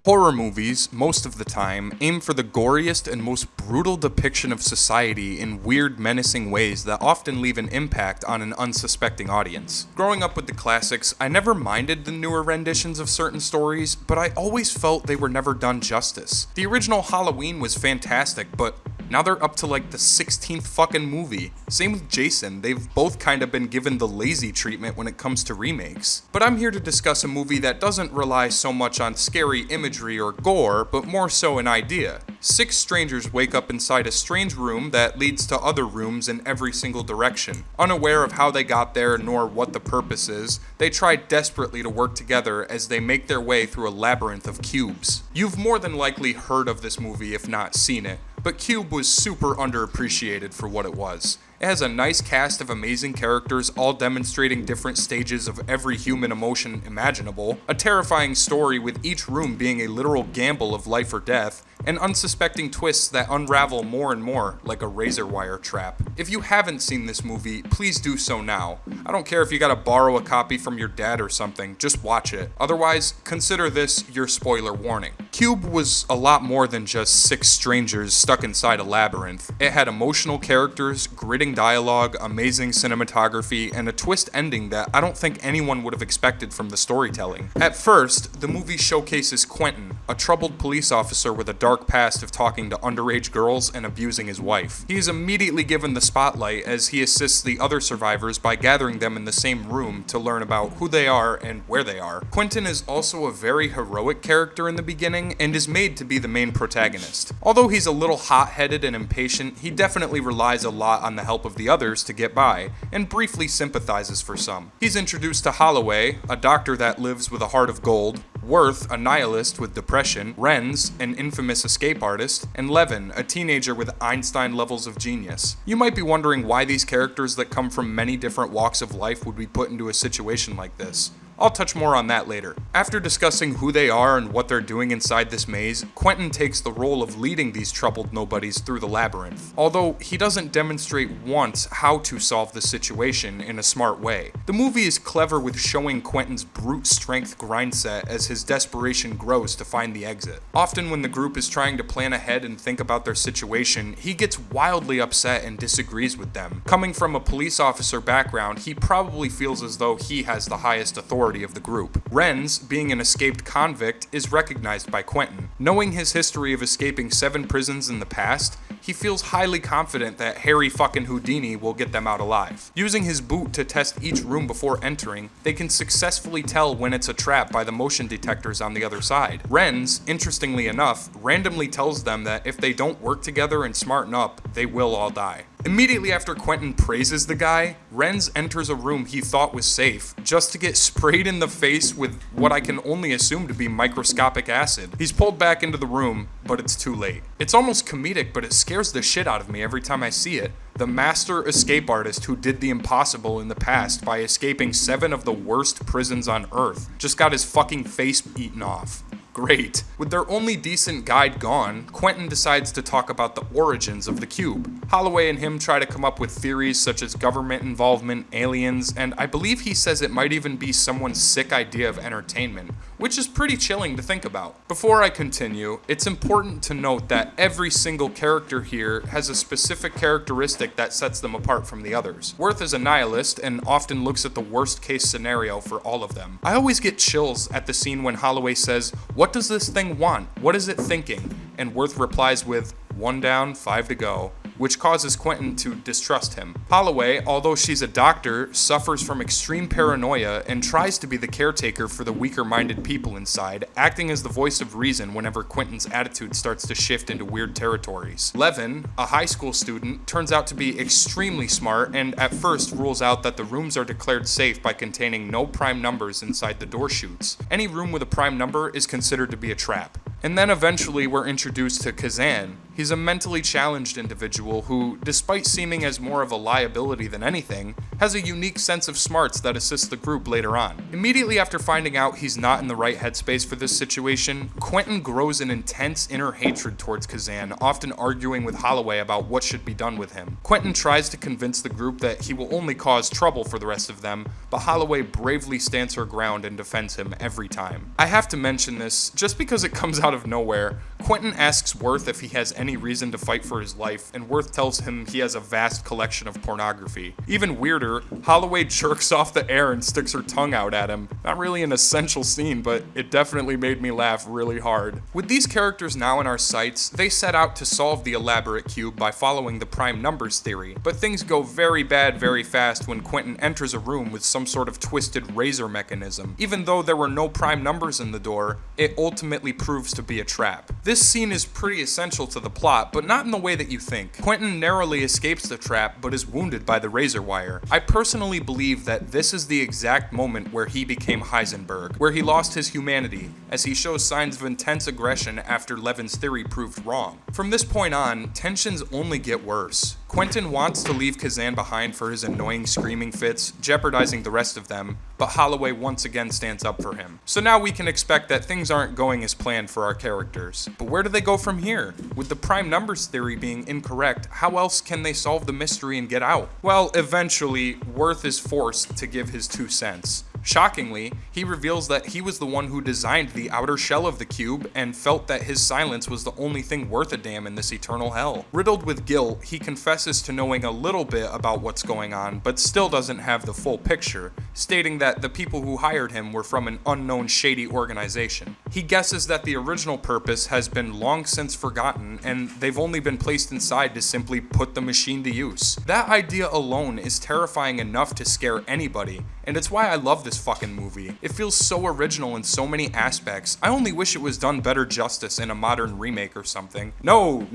Horror movies, most of the time, aim for the goriest and most brutal depiction of society in weird, menacing ways that often leave an impact on an unsuspecting audience. Growing up with the classics, I never minded the newer renditions of certain stories, but I always felt they were never done justice. The original Halloween was fantastic, but now they're up to like the 16th fucking movie. Same with Jason, they've both kind of been given the lazy treatment when it comes to remakes. But I'm here to discuss a movie that doesn't rely so much on scary imagery or gore, but more so an idea. 6 strangers wake up inside a strange room that leads to other rooms in every single direction. Unaware of how they got there nor what the purpose is, they try desperately to work together as they make their way through a labyrinth of cubes. You've more than likely heard of this movie if not seen it, but Cube was super underappreciated for what it was. It has a nice cast of amazing characters, all demonstrating different stages of every human emotion imaginable, a terrifying story with each room being a literal gamble of life or death, and unsuspecting twists that unravel more and more like a razor wire trap. If you haven't seen this movie, please do so now. I don't care if you gotta borrow a copy from your dad or something, just watch it. Otherwise, consider this your spoiler warning. Cube was a lot more than just 6 strangers stuck inside a labyrinth. It had emotional characters, gritting dialogue, amazing cinematography, and a twist ending that I don't think anyone would have expected from the storytelling. At first, the movie showcases Quentin, a troubled police officer with a dark past of talking to underage girls and abusing his wife. He is immediately given the spotlight as he assists the other survivors by gathering them in the same room to learn about who they are and where they are. Quentin is also a very heroic character in the beginning and is made to be the main protagonist. Although he's a little hot-headed and impatient, he definitely relies a lot on the help of the others to get by, and briefly sympathizes for some. He's introduced to Holloway, a doctor that lives with a heart of gold, Worth, a nihilist with depression, Renz, an infamous escape artist, and Levin, a teenager with Einstein levels of genius. You might be wondering why these characters that come from many different walks of life would be put into a situation like this. I'll touch more on that later. After discussing who they are and what they're doing inside this maze, Quentin takes the role of leading these troubled nobodies through the labyrinth, although he doesn't demonstrate once how to solve the situation in a smart way. The movie is clever with showing Quentin's brute strength grind set as his desperation grows to find the exit. Often when the group is trying to plan ahead and think about their situation, he gets wildly upset and disagrees with them. Coming from a police officer background, he probably feels as though he has the highest authority of the group. Renz, being an escaped convict, is recognized by Quentin. Knowing his history of escaping 7 prisons in the past, he feels highly confident that Harry fucking Houdini will get them out alive. Using his boot to test each room before entering, they can successfully tell when it's a trap by the motion detectors on the other side. Renz, interestingly enough, randomly tells them that if they don't work together and smarten up, they will all die. Immediately after Quentin praises the guy, Renz enters a room he thought was safe, just to get sprayed in the face with what I can only assume to be microscopic acid. He's pulled back into the room, but it's too late. It's almost comedic, but it scares the shit out of me every time I see it. The master escape artist who did the impossible in the past by escaping 7 of the worst prisons on Earth just got his fucking face eaten off. Great. With their only decent guide gone, Quentin decides to talk about the origins of the cube. Holloway and him try to come up with theories such as government involvement, aliens, and I believe he says it might even be someone's sick idea of entertainment, which is pretty chilling to think about. Before I continue, it's important to note that every single character here has a specific characteristic that sets them apart from the others. Worth is a nihilist and often looks at the worst case scenario for all of them. I always get chills at the scene when Holloway says, "What does this thing want? What is it thinking?" And Worth replies with, "1 down, 5 to go," which causes Quentin to distrust him. Holloway, although she's a doctor, suffers from extreme paranoia and tries to be the caretaker for the weaker-minded people inside, acting as the voice of reason whenever Quentin's attitude starts to shift into weird territories. Levin, a high school student, turns out to be extremely smart and at first rules out that the rooms are declared safe by containing no prime numbers inside the door chutes. Any room with a prime number is considered to be a trap. And then eventually we're introduced to Kazan. He's a mentally challenged individual who, despite seeming as more of a liability than anything, has a unique sense of smarts that assists the group later on. Immediately after finding out he's not in the right headspace for this situation, Quentin grows an intense inner hatred towards Kazan, often arguing with Holloway about what should be done with him. Quentin tries to convince the group that he will only cause trouble for the rest of them, but Holloway bravely stands her ground and defends him every time. I have to mention this, just because it comes out of nowhere. Quentin asks Worth if he has any reason to fight for his life, and Worth tells him he has a vast collection of pornography. Even weirder, Holloway jerks off the air and sticks her tongue out at him. Not really an essential scene, but it definitely made me laugh really hard. With these characters now in our sights, they set out to solve the elaborate cube by following the prime numbers theory, but things go very bad very fast when Quentin enters a room with some sort of twisted razor mechanism. Even though there were no prime numbers in the door, it ultimately proves to be a trap. This scene is pretty essential to the plot, but not in the way that you think. Quentin narrowly escapes the trap, but is wounded by the razor wire. I personally believe that this is the exact moment where he became Heisenberg, where he lost his humanity, as he shows signs of intense aggression after Levin's theory proved wrong. From this point on, tensions only get worse. Quentin wants to leave Kazan behind for his annoying screaming fits, jeopardizing the rest of them, but Holloway once again stands up for him. So now we can expect that things aren't going as planned for our characters. But where do they go from here? With the prime numbers theory being incorrect, how else can they solve the mystery and get out? Well, eventually, Worth is forced to give his 2 cents. Shockingly, he reveals that he was the one who designed the outer shell of the cube and felt that his silence was the only thing worth a damn in this eternal hell. Riddled with guilt, he confesses to knowing a little bit about what's going on, but still doesn't have the full picture, stating that the people who hired him were from an unknown shady organization. He guesses that the original purpose has been long since forgotten, and they've only been placed inside to simply put the machine to use. That idea alone is terrifying enough to scare anybody, and it's why I love this fucking movie. It feels so original in so many aspects. I only wish it was done better justice in a modern remake or something. No.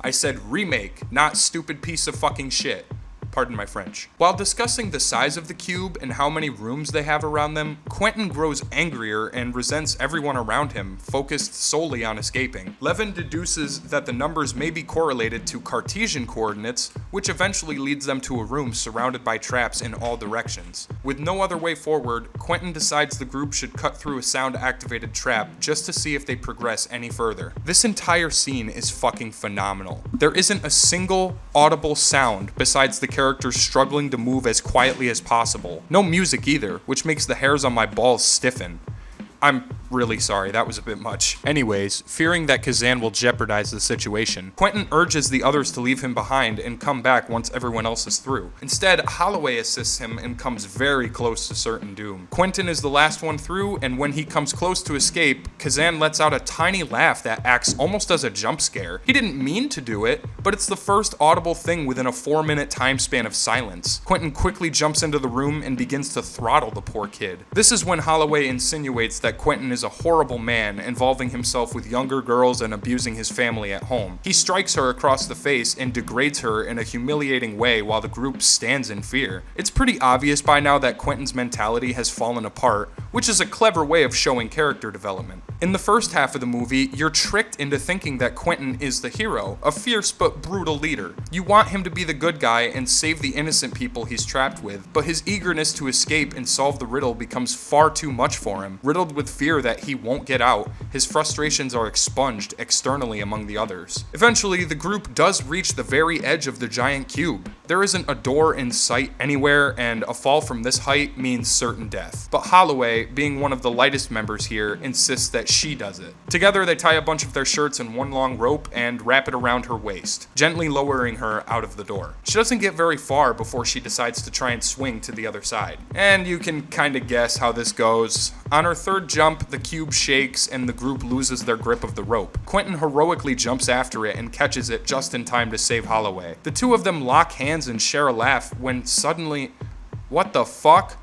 I said remake, not stupid piece of fucking shit. Pardon my French. While discussing the size of the cube and how many rooms they have around them, Quentin grows angrier and resents everyone around him, focused solely on escaping. Levin deduces that the numbers may be correlated to Cartesian coordinates, which eventually leads them to a room surrounded by traps in all directions. With no other way forward, Quentin decides the group should cut through a sound-activated trap just to see if they progress any further. This entire scene is fucking phenomenal. There isn't a single audible sound besides the characters struggling to move as quietly as possible. No music either, which makes the hairs on my balls stiffen. I'm really sorry, that was a bit much. Anyways, fearing that Kazan will jeopardize the situation, Quentin urges the others to leave him behind and come back once everyone else is through. Instead, Holloway assists him and comes very close to certain doom. Quentin is the last one through, and when he comes close to escape, Kazan lets out a tiny laugh that acts almost as a jump scare. He didn't mean to do it, but it's the first audible thing within a 4-minute time span of silence. Quentin quickly jumps into the room and begins to throttle the poor kid. This is when Holloway insinuates that Quentin is a horrible man, involving himself with younger girls and abusing his family at home. He strikes her across the face and degrades her in a humiliating way while the group stands in fear. It's pretty obvious by now that Quentin's mentality has fallen apart, which is a clever way of showing character development. In the first half of the movie, you're tricked into thinking that Quentin is the hero, a fierce but brutal leader. You want him to be the good guy and save the innocent people he's trapped with, but his eagerness to escape and solve the riddle becomes far too much for him. Riddled with fear that he won't get out, his frustrations are expunged externally among the others. Eventually, the group does reach the very edge of the giant cube. There isn't a door in sight anywhere, and a fall from this height means certain death. But Holloway, being one of the lightest members here, insists that she does it. Together, they tie a bunch of their shirts in one long rope and wrap it around her waist, gently lowering her out of the door. She doesn't get very far before she decides to try and swing to the other side. And you can kinda guess how this goes. On her third jump, the cube shakes and the group loses their grip of the rope. Quentin heroically jumps after it and catches it just in time to save Holloway. The two of them lock hands and share a laugh when suddenly... What the fuck?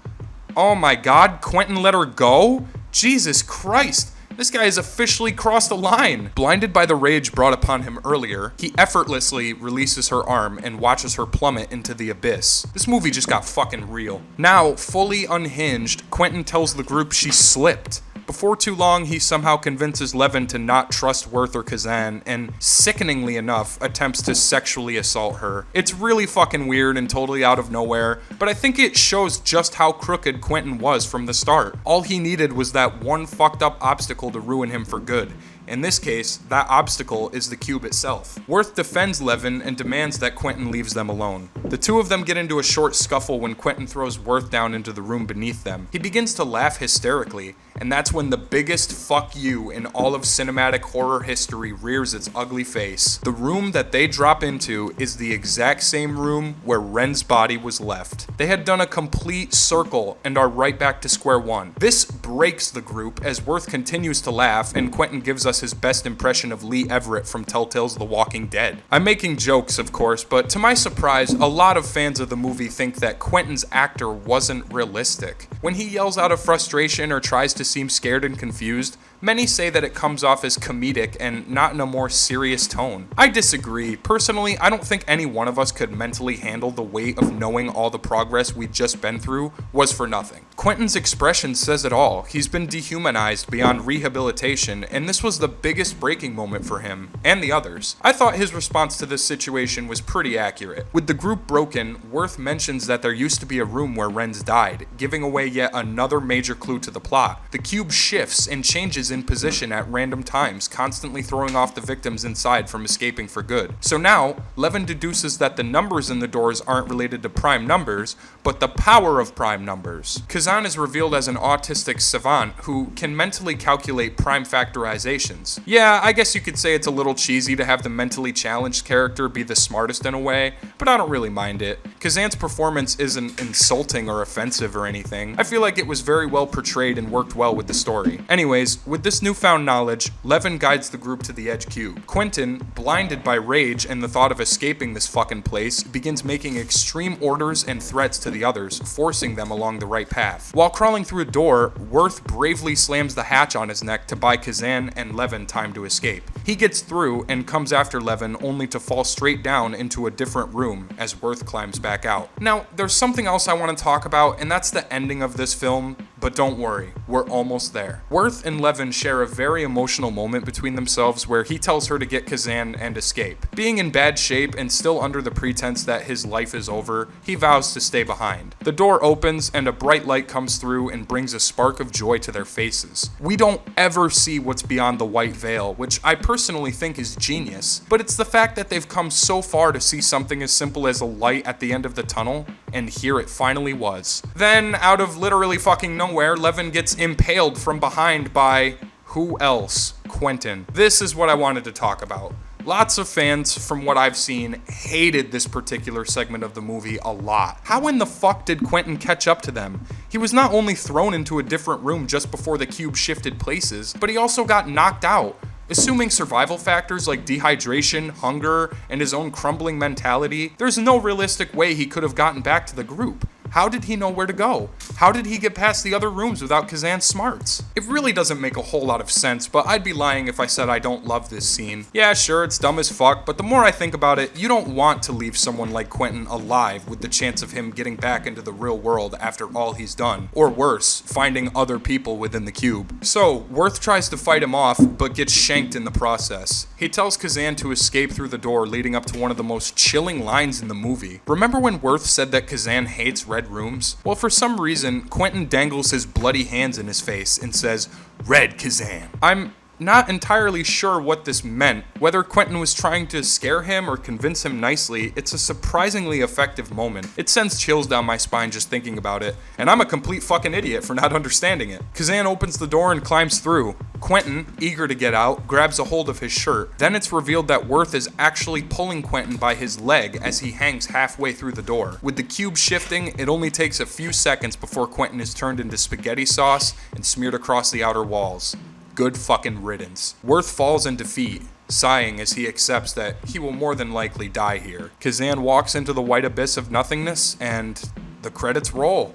Oh my god, Quentin let her go? Jesus Christ! This guy has officially crossed the line. Blinded by the rage brought upon him earlier, he effortlessly releases her arm and watches her plummet into the abyss. This movie just got fucking real. Now, fully unhinged, Quentin tells the group she slipped. Before too long, he somehow convinces Levin to not trust Worth or Kazan, and sickeningly enough, attempts to sexually assault her. It's really fucking weird and totally out of nowhere, but I think it shows just how crooked Quentin was from the start. All he needed was that one fucked up obstacle to ruin him for good. In this case, that obstacle is the cube itself. Worth defends Levin and demands that Quentin leaves them alone. The two of them get into a short scuffle when Quentin throws Worth down into the room beneath them. He begins to laugh hysterically, and that's when the biggest fuck you in all of cinematic horror history rears its ugly face. The room that they drop into is the exact same room where Ren's body was left. They had done a complete circle and are right back to square one. This breaks the group as Worth continues to laugh and Quentin gives us his best impression of Lee Everett from Telltale's The Walking Dead. I'm making jokes, of course, but to my surprise, a lot of fans of the movie think that Quentin's actor wasn't realistic. When he yells out of frustration or tries to seem scared and confused, many say that it comes off as comedic and not in a more serious tone. I disagree. Personally, I don't think any one of us could mentally handle the weight of knowing all the progress we'd just been through was for nothing. Quentin's expression says it all. He's been dehumanized beyond rehabilitation, and this was the biggest breaking moment for him and the others. I thought his response to this situation was pretty accurate. With the group broken, Worth mentions that there used to be a room where Ren's died, giving away yet another major clue to the plot. The cube shifts and changes in position at random times, constantly throwing off the victims inside from escaping for good. So now, Levin deduces that the numbers in the doors aren't related to prime numbers, but the power of prime numbers. Kazan is revealed as an autistic savant who can mentally calculate prime factorizations. Yeah, I guess you could say it's a little cheesy to have the mentally challenged character be the smartest in a way, but I don't really mind it. Kazan's performance isn't insulting or offensive or anything. I feel like it was very well portrayed and worked well with the story. Anyways, with this newfound knowledge, Levin guides the group to the edge cube. Quentin, blinded by rage and the thought of escaping this fucking place, begins making extreme orders and threats to the others, forcing them along the right path. While crawling through a door, Worth bravely slams the hatch on his neck to buy Kazan and Levin time to escape. He gets through and comes after Levin only to fall straight down into a different room as Worth climbs back out. Now, there's something else I want to talk about, and that's the ending of this film, but don't worry, we're almost there. Worth and Levin share a very emotional moment between themselves where he tells her to get Kazan and escape. Being in bad shape and still under the pretense that his life is over, he vows to stay behind. The door opens and a bright light comes through and brings a spark of joy to their faces. We don't ever see what's beyond the white veil, which I personally think is genius, but it's the fact that they've come so far to see something as simple as a light at the end of the tunnel, and here it finally was. Then, out of literally fucking nowhere, Levin gets impaled from behind by who else? Quentin. This is what I wanted to talk about. Lots of fans, from what I've seen, hated this particular segment of the movie a lot. How in the fuck did Quentin catch up to them? He was not only thrown into a different room just before the cube shifted places, but he also got knocked out. Assuming survival factors like dehydration, hunger, and his own crumbling mentality, there's no realistic way he could have gotten back to the group. How did he know where to go? How did he get past the other rooms without Kazan's smarts? It really doesn't make a whole lot of sense, but I'd be lying if I said I don't love this scene. Yeah, sure, it's dumb as fuck, but the more I think about it, you don't want to leave someone like Quentin alive with the chance of him getting back into the real world after all he's done. Or worse, finding other people within the cube. So, Worth tries to fight him off, but gets shanked in the process. He tells Kazan to escape through the door, leading up to one of the most chilling lines in the movie. Remember when Worth said that Kazan hates red rooms? Well, for some reason, Quentin dangles his bloody hands in his face and says, "Red Kazan." I'm not entirely sure what this meant. Whether Quentin was trying to scare him or convince him nicely, it's a surprisingly effective moment. It sends chills down my spine just thinking about it, and I'm a complete fucking idiot for not understanding it. Kazan opens the door and climbs through. Quentin, eager to get out, grabs a hold of his shirt. Then it's revealed that Worth is actually pulling Quentin by his leg as he hangs halfway through the door. With the cube shifting, it only takes a few seconds before Quentin is turned into spaghetti sauce and smeared across the outer walls. Good fucking riddance. Worth falls in defeat, sighing as he accepts that he will more than likely die here. Kazan walks into the white abyss of nothingness, and the credits roll.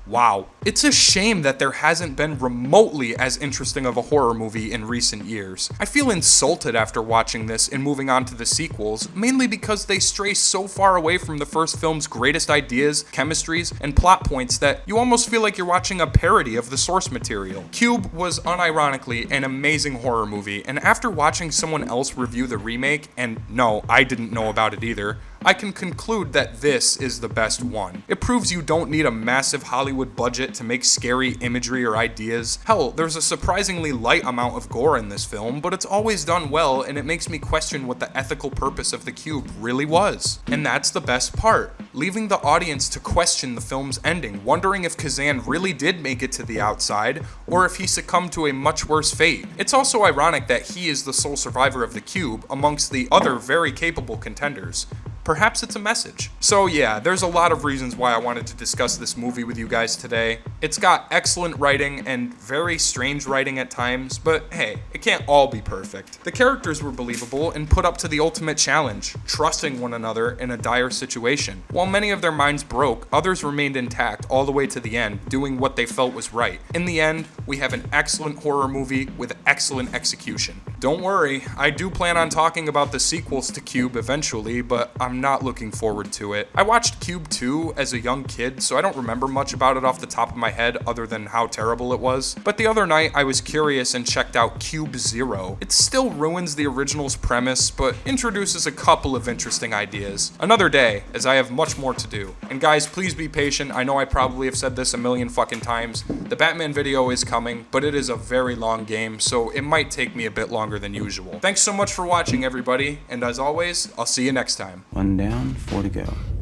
Wow. It's a shame that there hasn't been remotely as interesting of a horror movie in recent years. I feel insulted after watching this and moving on to the sequels, mainly because they stray so far away from the first film's greatest ideas, chemistries, and plot points that you almost feel like you're watching a parody of the source material. Cube was unironically an amazing horror movie, and after watching someone else review the remake, and no, I didn't know about it either, I can conclude that this is the best one. It proves you don't need a massive Hollywood budget to make scary imagery or ideas. Hell, there's a surprisingly light amount of gore in this film, but it's always done well, and it makes me question what the ethical purpose of the cube really was. And that's the best part, leaving the audience to question the film's ending, wondering if Kazan really did make it to the outside, or if he succumbed to a much worse fate. It's also ironic that he is the sole survivor of the cube amongst the other very capable contenders. Perhaps it's a message. So yeah, there's a lot of reasons why I wanted to discuss this movie with you guys today. It's got excellent writing and very strange writing at times, but hey, it can't all be perfect. The characters were believable and put up to the ultimate challenge, trusting one another in a dire situation. While many of their minds broke, others remained intact all the way to the end, doing what they felt was right. In the end, we have an excellent horror movie with excellent execution. Don't worry, I do plan on talking about the sequels to Cube eventually, but I'm not looking forward to it. I watched Cube 2 as a young kid, so I don't remember much about it off the top of my head other than how terrible it was. But the other night, I was curious and checked out Cube 0. It still ruins the original's premise, but introduces a couple of interesting ideas. Another day, as I have much more to do. And guys, please be patient. I know I probably have said this a million fucking times. The Batman video is coming, but it is a very long game, so it might take me a bit longer than usual. Thanks so much for watching, everybody, and as always, I'll see you next time. One down, 4 to go.